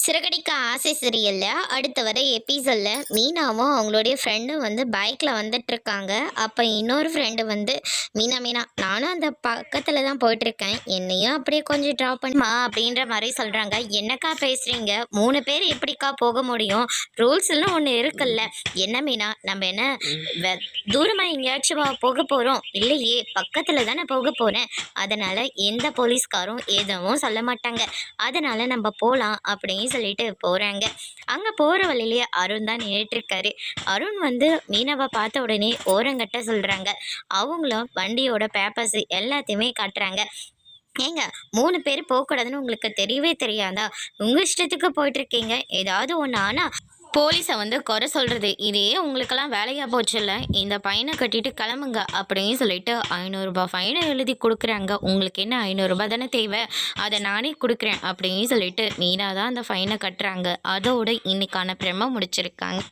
சிறகடிக்க ஆசை சீரியல்ல அடுத்த வர எபிசோட்ல மீனாவும் அவங்களுடைய ஃப்ரெண்டும் வந்து பைக்ல வந்துட்டு இருக்காங்க. அப்ப இன்னொரு ஃப்ரெண்டு வந்து மீனா நானும் அந்த பக்கத்துல தான் போயிட்டு இருக்கேன், என்னையும் அப்படியே கொஞ்சம் ட்ராப் பண்ணுமா அப்படின்ற மாதிரி சொல்றாங்க. என்னக்கா பேசுறீங்க, 3 பேர் எப்படிக்கா போக முடியும், ரூல்ஸ் எல்லாம் ஒண்ணு இருக்குல்ல. என்ன மீனா, நம்ம என்ன தூரமா எங்கேயாச்சும் போக போறோம் இல்லையே, பக்கத்துல தானே போக போறேன். அதனால எந்த போலீஸ்காரும் எதுவும் சொல்ல மாட்டாங்க, அதனால நம்ம போலாம் அப்படின்னு சொல்லிட்டு போறாங்க. அங்க போற வழியிலேயே அருண் தான் நின்றுட்டு இருக்காரு. அருண் வந்து மீனாவை பார்த்த உடனே ஓரங்கட்ட சொல்றாங்க. அவங்களும் வண்டியோட பேப்பர்ஸ் எல்லாத்தையுமே காட்டுறாங்க. ஏங்க, 3 பேர் போகக்கூடாதுன்னு உங்களுக்கு தெரியவே தெரியாதா? உங்க இஷ்டத்துக்கு போயிட்டு இருக்கீங்க, ஏதாவது ஒன்று ஆனா போலீஸை வந்து குறை சொல்றது இதே உங்களுக்கெல்லாம் வேலையா போச்சுல்ல. இந்த பையனை கட்டிட்டு கிளம்புங்க அப்படின்னு சொல்லிட்டு 500 ரூபாய் ஃபைனை எழுதி கொடுக்குறாங்க. உங்களுக்கு என்ன 500 ரூபாய் தானே தேவை, அதை நானே கொடுக்குறேன் அப்படின்னு சொல்லிட்டு மீனா தான் அந்த ஃபைனை கட்டுறாங்க. அதோட இன்னைக்கான பிரம முடிச்சிருக்காங்க.